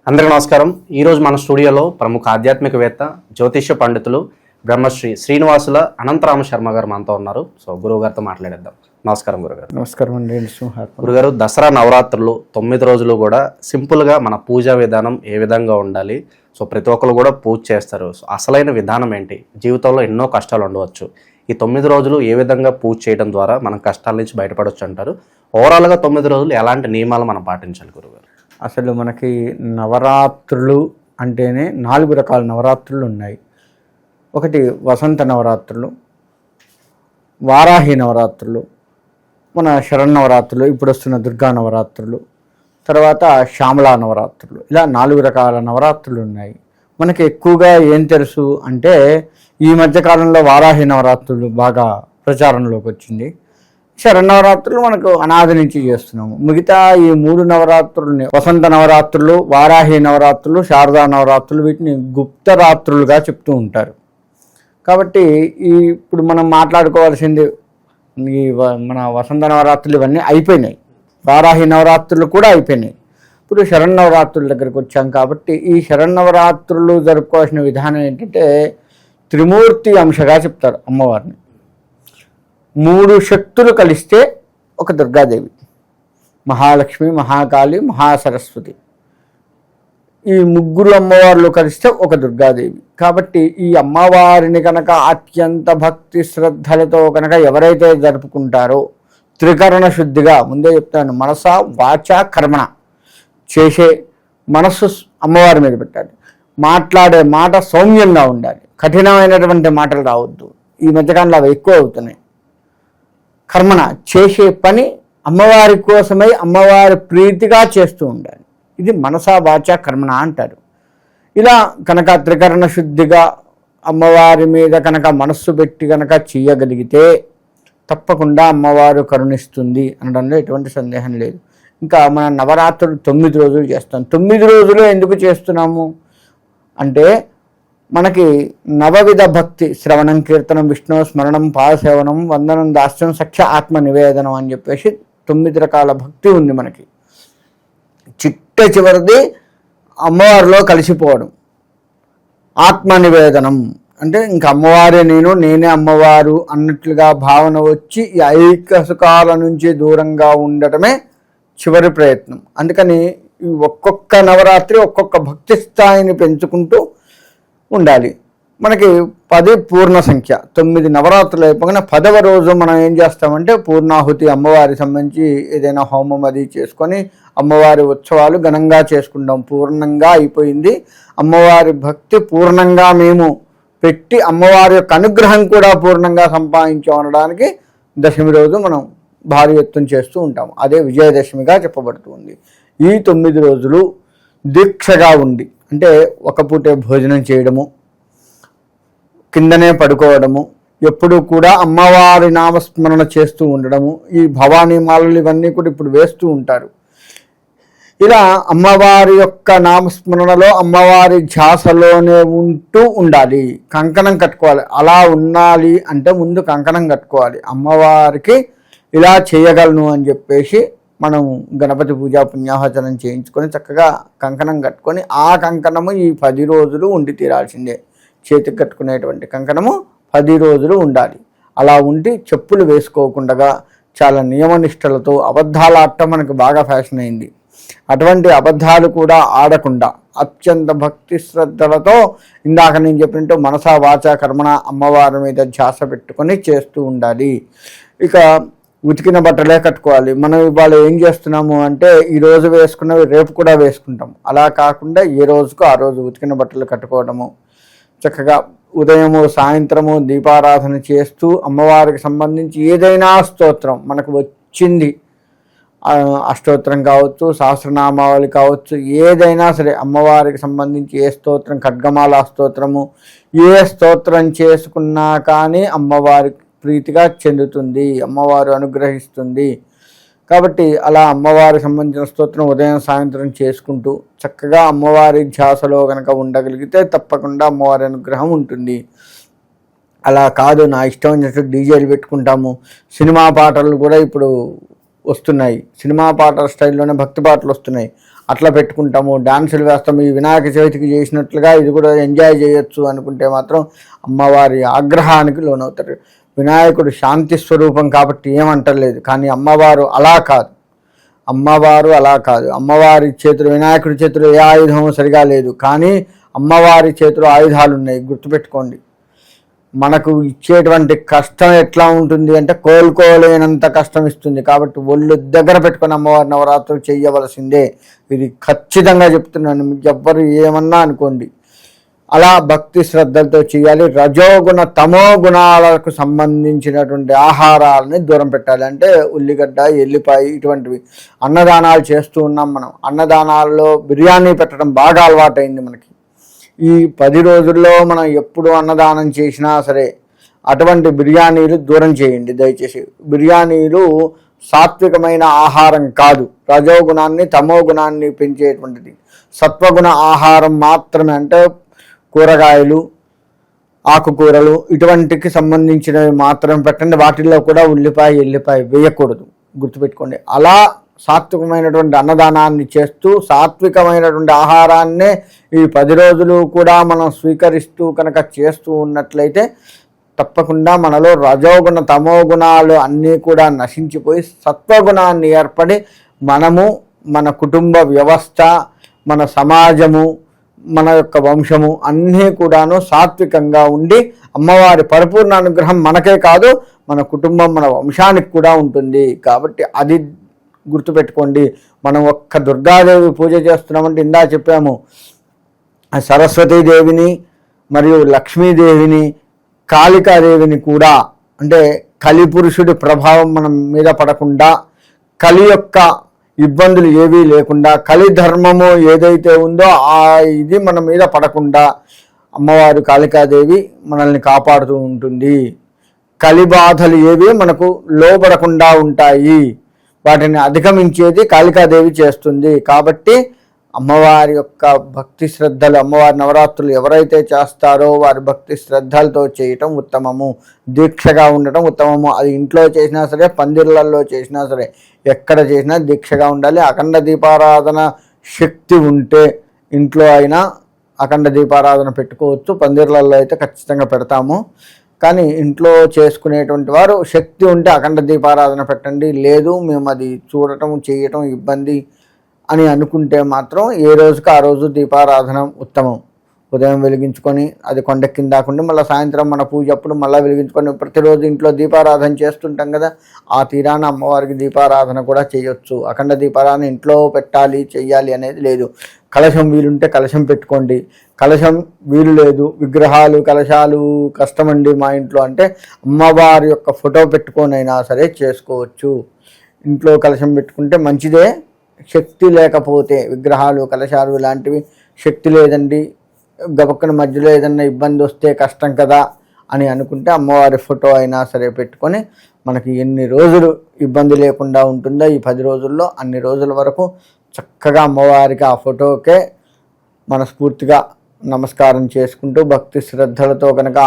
అందరికీ నమస్కారం. ఈరోజు మన స్టూడియోలో ప్రముఖ ఆధ్యాత్మికవేత్త జ్యోతిష్య పండితులు బ్రహ్మశ్రీ శ్రీనివాసుల అనంతరామ శర్మ గారు మనతో ఉన్నారు. సో గురువు గారితో మాట్లాడేద్దాం. నమస్కారం గురుగారు. నమస్కారం అండి. గురుగారు, దసరా నవరాత్రులు 9 రోజులు కూడా సింపుల్గా మన పూజా విధానం ఏ విధంగా ఉండాలి? సో ప్రతి ఒక్కరు కూడా పూజ చేస్తారు. సో అసలైన విధానం ఏంటి? జీవితంలో ఎన్నో కష్టాలు ఉండవచ్చు. ఈ 9 రోజులు ఏ విధంగా పూజ చేయడం ద్వారా మనం కష్టాల నుంచి బయటపడవచ్చు అంటారు? ఓవరాల్గా 9 రోజులు ఎలాంటి నియమాలు మనం పాటించాలి గురుగారు? అసలు మనకి నవరాత్రులు అంటేనే 4 రకాల నవరాత్రులు ఉన్నాయి. ఒకటి వసంత నవరాత్రులు, వారాహి నవరాత్రులు, మన శరన్నవరాత్రులు, ఇప్పుడు వస్తున్న దుర్గా నవరాత్రులు, తర్వాత శ్యామలా నవరాత్రులు. ఇలా 4 రకాల నవరాత్రులు ఉన్నాయి. మనకి ఎక్కువగా ఏం తెలుసు అంటే ఈ మధ్యకాలంలో వారాహి నవరాత్రులు బాగా ప్రచారంలోకి వచ్చింది. శరన్నవరాత్రులు మనకు అనాది నుంచి చేస్తున్నాము. మిగతా ఈ 3 నవరాత్రులని వసంత నవరాత్రులు, వారాహి నవరాత్రులు, శారదా నవరాత్రులు, వీటిని గుప్త రాత్రులుగా చెప్తూ ఉంటారు. కాబట్టి ఇప్పుడు మనం మాట్లాడుకోవాల్సింది మన వసంత నవరాత్రులు ఇవన్నీ అయిపోయినాయి. వారాహి నవరాత్రులు కూడా అయిపోయినాయి. ఇప్పుడు శరన్నవరాత్రుల దగ్గరికి వచ్చాం. కాబట్టి ఈ శరన్నవరాత్రులు జరుపుకోవాల్సిన విధానం ఏంటంటే త్రిమూర్తి అంశగా చెప్తారు అమ్మవారిని. 3 శక్తులు కలిస్తే ఒక దుర్గాదేవి, మహాలక్ష్మి, మహాకాళి, మహాసరస్వతి. ఈ 3 అమ్మవార్లు కలిస్తే ఒక దుర్గాదేవి. కాబట్టి ఈ అమ్మవారిని కనుక అత్యంత భక్తి శ్రద్ధలతో కనుక ఎవరైతే జరుపుకుంటారో త్రికరణ శుద్ధిగా, ముందే చెప్తాను, మనస వాచ కర్మణ చేసే మనస్సు అమ్మవారి మీద పెట్టాలి. మాట్లాడే మాట సౌమ్యంగా ఉండాలి. కఠినమైనటువంటి మాటలు రావద్దు. ఈ మధ్యకాలంలో అవి ఎక్కువ అవుతున్నాయి. కర్మణ చేసే పని అమ్మవారి కోసమై అమ్మవారి ప్రీతిగా చేస్తూ ఉండాలి. ఇది మనసా వాచ కర్మణ అంటారు. ఇలా కనుక త్రికరణ శుద్ధిగా అమ్మవారి మీద కనుక మనస్సు పెట్టి కనుక చేయగలిగితే తప్పకుండా అమ్మవారు కరుణిస్తుంది అనడంలో ఎటువంటి సందేహం లేదు. ఇంకా మన నవరాత్రులు 9 రోజులు చేస్తాం. 9 రోజులు ఎందుకు చేస్తున్నాము అంటే మనకి నవవిధ భక్తి, శ్రవణం, కీర్తనం, విష్ణు స్మరణం, పాదసేవనం, వందనం, దాస్యం, సఖ్య, ఆత్మ నివేదనం అని చెప్పేసి 9 రకాల భక్తి ఉంది మనకి. చిట్ట చివరిది అమ్మవారిలో కలిసిపోవడం, ఆత్మ నివేదనం అంటే ఇంకా అమ్మవారే నేను, నేనే అమ్మవారు అన్నట్లుగా భావన వచ్చి ఈ ఐక్య సుఖాల నుంచి దూరంగా ఉండటమే చివరి ప్రయత్నం. అందుకని ఒక్కొక్క నవరాత్రి ఒక్కొక్క భక్తి స్థాయిని పెంచుకుంటూ ఉండాలి. మనకి 10 పూర్ణ సంఖ్య. 9 నవరాత్రులు అయిపోయిన 10వ రోజు మనం ఏం చేస్తామంటే పూర్ణాహుతి, అమ్మవారికి సంబంధించి ఏదైనా హోమం అది చేసుకొని అమ్మవారి ఉత్సవాలు ఘనంగా చేసుకుంటాం. పూర్ణంగా అయిపోయింది. అమ్మవారి భక్తి పూర్ణంగా మేము పెట్టి అమ్మవారి యొక్క అనుగ్రహం కూడా పూర్ణంగా సంపాదించాం అనడానికి దశమి రోజు మనం భారీ ఎత్తున చేస్తూ ఉంటాం. అదే విజయదశమిగా చెప్పబడుతుంది. ఈ 9 రోజులు దీక్షగా ఉండి, అంటే ఒక పూటే భోజనం చేయడము, కిందనే పడుకోవడము, ఎప్పుడూ కూడా అమ్మవారి నామస్మరణ చేస్తూ ఉండడము, ఈ భవానీ మాలలు ఇవన్నీ కూడా ఇప్పుడు వేస్తూ ఉంటారు. ఇలా అమ్మవారి యొక్క నామస్మరణలో అమ్మవారి ధ్యాసలోనే ఉంటూ ఉండాలి. కంకణం కట్టుకోవాలి. అలా ఉండాలి అంటే ముందు కంకణం కట్టుకోవాలి. అమ్మవారికి ఇలా చేయగలను అని చెప్పేసి మనం గణపతి పూజా పుణ్యాహచనం చేయించుకొని చక్కగా కంకణం కట్టుకొని ఆ కంకణము ఈ 10 రోజులు ఉండి తీరాల్సిందే. చేతికి కట్టుకునేటువంటి కంకణము 10 రోజులు ఉండాలి. అలా ఉండి చెప్పులు వేసుకోకుండా చాలా నియమనిష్టలతో అబద్ధాలు ఆడటం మనకు బాగా ఫ్యాషన్ అయింది. అటువంటి అబద్ధాలు కూడా ఆడకుండా అత్యంత భక్తి శ్రద్ధలతో ఇందాక నేను చెప్పినట్టు మనసా వాచ కర్మణ అమ్మవారి మీద ధ్యాస పెట్టుకొని చేస్తూ ఉండాలి. ఇక ఉతికిన బట్టలే కట్టుకోవాలి. మనం ఇవాళ ఏం చేస్తున్నాము అంటే ఈరోజు వేసుకున్నవి రేపు కూడా వేసుకుంటాం. అలా కాకుండా ఏ రోజుకు ఆ రోజు ఉతికిన బట్టలు కట్టుకోవడము, చక్కగా ఉదయము సాయంత్రము దీపారాధన చేస్తూ అమ్మవారికి సంబంధించి ఏదైనా స్తోత్రం మనకు వచ్చింది, అష్టోత్తరం కావచ్చు, సహస్రనామావళి కావచ్చు, ఏదైనా సరే అమ్మవారికి సంబంధించి ఏ స్తోత్రం, ఖడ్గమాల స్తోత్రము, ఏ స్తోత్రం చేసుకున్నా కానీ అమ్మవారికి ప్రీతిగా చెందుతుంది, అమ్మవారు అనుగ్రహిస్తుంది. కాబట్టి అలా అమ్మవారికి సంబంధించిన స్తోత్రం ఉదయం సాయంత్రం చేసుకుంటూ చక్కగా అమ్మవారి ధ్యాసలో కనుక ఉండగలిగితే తప్పకుండా అమ్మవారి అనుగ్రహం ఉంటుంది. అలా కాదు నా ఇష్టం వచ్చినట్టు డీజేలు పెట్టుకుంటాము. సినిమా పాటలు కూడా ఇప్పుడు వస్తున్నాయి. సినిమా పాటల స్టైల్లోనే భక్తి పాటలు వస్తున్నాయి. అట్లా పెట్టుకుంటాము, డాన్సులు వేస్తాము, ఈ వినాయక చవితికి చేసినట్లుగా ఇది కూడా ఎంజాయ్ చేయొచ్చు అనుకుంటే మాత్రం అమ్మవారి ఆగ్రహానికి లోనవుతారు. వినాయకుడు శాంతి స్వరూపం కాబట్టి ఏమంటలేదు, కానీ అమ్మవారు అలా కాదు. అమ్మవారి చేతులు, వినాయకుడి చేతులు ఏ ఆయుధము సరిగా లేదు, కానీ అమ్మవారి చేతులు ఆయుధాలు ఉన్నాయి. గుర్తుపెట్టుకోండి. మనకు ఇచ్చేటువంటి కష్టం ఎట్లా ఉంటుంది అంటే కోలుకోలేనంత కష్టం ఇస్తుంది. కాబట్టి ఒళ్ళు దగ్గర పెట్టుకొని అమ్మవారి నవరాత్రులు చేయవలసిందే. ఇది ఖచ్చితంగా చెప్తున్నాను, ఎవ్వరు ఏమన్నా అనుకోండి. అలా భక్తి శ్రద్ధలతో చేయాలి. రజోగుణ తమో గుణాలకు సంబంధించినటువంటి ఆహారాలని దూరం పెట్టాలి. అంటే ఉల్లిగడ్డ, ఎల్లిపాయ ఇటువంటివి. అన్నదానాలు చేస్తూ ఉన్నాం మనం. అన్నదానాల్లో బిర్యానీ పెట్టడం బాగా అలవాటైంది మనకి. ఈ 10 రోజుల్లో మనం ఎప్పుడు అన్నదానం చేసినా సరే అటువంటి బిర్యానీలు దూరం చేయండి దయచేసి. బిర్యానీలు సాత్వికమైన ఆహారం కాదు, రజోగుణాన్ని తమో గుణాన్ని పెంచేటువంటిది. సత్వగుణ ఆహారం మాత్రమే, అంటే కూరగాయలు, ఆకుకూరలు ఇటువంటికి సంబంధించినవి మాత్రం పెట్టండి. వాటిల్లో కూడా ఉల్లిపాయ, ఎల్లిపాయ వేయకూడదు. గుర్తుపెట్టుకోండి. అలా సాత్వికమైనటువంటి అన్నదానాన్ని చేస్తూ సాత్వికమైనటువంటి ఆహారాన్నే ఈ 10 రోజులు కూడా మనం స్వీకరిస్తూ కనుక చేస్తూ ఉన్నట్లయితే తప్పకుండా మనలో రజోగుణ తమో గుణాలు అన్నీ కూడా నశించిపోయి సత్వగుణాన్ని ఏర్పడి మనము, మన కుటుంబ వ్యవస్థ, మన సమాజము, మన యొక్క వంశము అన్నీ కూడాను సాత్వికంగా ఉండి అమ్మవారి పరిపూర్ణ అనుగ్రహం మనకే కాదు మన కుటుంబం, మన వంశానికి కూడా ఉంటుంది. కాబట్టి అది గుర్తుపెట్టుకోండి. మనం ఒక్క దుర్గాదేవి పూజ చేస్తున్నామంటే ఇందా చెప్పాము, సరస్వతీదేవిని మరియు లక్ష్మీదేవిని, కాళికాదేవిని కూడా, అంటే కలిపురుషుడి ప్రభావం మనం మీద పడకుండా, కలి యొక్క ఇబ్బందులు ఏవీ లేకుండా, కలి ధర్మము ఏదైతే ఉందో ఆ ఇది మన మీద పడకుండా అమ్మవారు కాళికాదేవి మనల్ని కాపాడుతూ ఉంటుంది. కలి బాధలు ఏవి మనకు లోపడకుండా ఉంటాయి, వాటిని అధిగమించేది కాళికాదేవి చేస్తుంది. కాబట్టి అమ్మవారి యొక్క భక్తి శ్రద్ధలు, అమ్మవారి నవరాత్రులు ఎవరైతే చేస్తారో వారి భక్తి శ్రద్ధలతో చేయటం ఉత్తమము. దీక్షగా ఉండటం ఉత్తమము. అది ఇంట్లో చేసినా సరే, పందిర్లలో చేసినా సరే, ఎక్కడ చేసినా దీక్షగా ఉండాలి. అఖండ దీపారాధన శక్తి ఉంటే ఇంట్లో అయినా అఖండ దీపారాధన పెట్టుకోవచ్చు. పందిర్లలో అయితే ఖచ్చితంగా పెడతాము. కానీ ఇంట్లో చేసుకునేటువంటి వారు శక్తి ఉంటే అఖండ దీపారాధన పెట్టండి. లేదు మేము అది చూడటం చేయటం ఇబ్బంది అని అనుకుంటే మాత్రం ఏ రోజుకి ఆ రోజు దీపారాధన ఉత్తమం. ఉదయం వెలిగించుకొని అది కొండెక్కిన దాకుండి మళ్ళీ సాయంత్రం మన పూజ అప్పుడు మళ్ళీ వెలిగించుకొని ప్రతిరోజు ఇంట్లో దీపారాధన చేస్తుంటాం కదా, ఆ తీరాన అమ్మవారికి దీపారాధన కూడా చేయొచ్చు. అఖండ దీపారాధన ఇంట్లో పెట్టాలి చెయ్యాలి అనేది లేదు. కలశం వీలుంటే కలశం పెట్టుకోండి. కలశం వీలు లేదు, విగ్రహాలు కలశాలు కష్టమండి మా ఇంట్లో అంటే అమ్మవారి యొక్క ఫోటో పెట్టుకొనైనా సరే చేసుకోవచ్చు. ఇంట్లో కలశం పెట్టుకుంటే మంచిదే. శక్తి లేకపోతే విగ్రహాలు కలశాలు ఇలాంటివి శక్తి లేదండి, గబక్కన మధ్యలో ఏదన్నా ఇబ్బంది వస్తే కష్టం కదా అని అనుకుంటే అమ్మవారి ఫోటో అయినా సరే పెట్టుకొని మనకి ఎన్ని రోజులు ఇబ్బంది లేకుండా ఉంటుందో ఈ 10 రోజుల్లో అన్ని రోజుల వరకు చక్కగా అమ్మవారికి ఆ ఫోటోకే మనస్ఫూర్తిగా నమస్కారం చేసుకుంటూ భక్తి శ్రద్ధలతో కనుక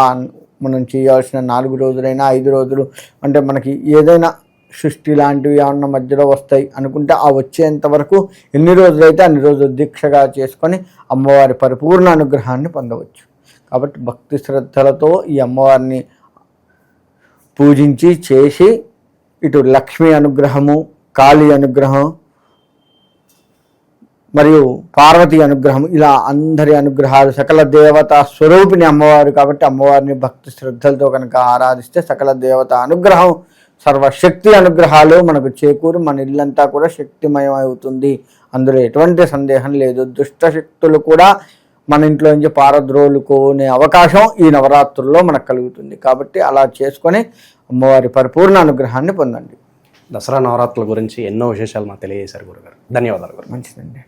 మనం చేయాల్సిన 4 రోజులైనా 5 రోజులు అంటే మనకి ఏదైనా సృష్టి లాంటివి ఏమన్నా మధ్యలో వస్తాయి అనుకుంటే ఆ వచ్చేంత వరకు ఎన్ని రోజులైతే అన్ని రోజులు దీక్షగా చేసుకొని అమ్మవారి పరిపూర్ణ అనుగ్రహాన్ని పొందవచ్చు. కాబట్టి భక్తి శ్రద్ధలతో ఈ అమ్మవారిని పూజించి చేసి ఇటు లక్ష్మీ అనుగ్రహము, కాళీ అనుగ్రహం మరియు పార్వతీ అనుగ్రహం, ఇలా అందరి అనుగ్రహాలు, సకల దేవతా స్వరూపిణి అమ్మవారు కాబట్టి అమ్మవారిని భక్తి శ్రద్ధలతో కనుక ఆరాధిస్తే సకల దేవత అనుగ్రహం, సర్వశక్తి అనుగ్రహాలు మనకు చేకూరి మన ఇల్లంతా కూడా శక్తిమయం అవుతుంది. అందులో ఎటువంటి సందేహం లేదు. దుష్ట శక్తులు కూడా మన ఇంట్లో నుంచి పారద్రోలుకునే అవకాశం ఈ నవరాత్రుల్లో మనకు కలుగుతుంది. కాబట్టి అలా చేసుకొని అమ్మవారి పరిపూర్ణ అనుగ్రహాన్ని పొందండి. దసరా నవరాత్రుల గురించి ఎన్నో విశేషాలు మాకు తెలియజేశారు గురుగారు. ధన్యవాదాలు గురు. మంచిదండి.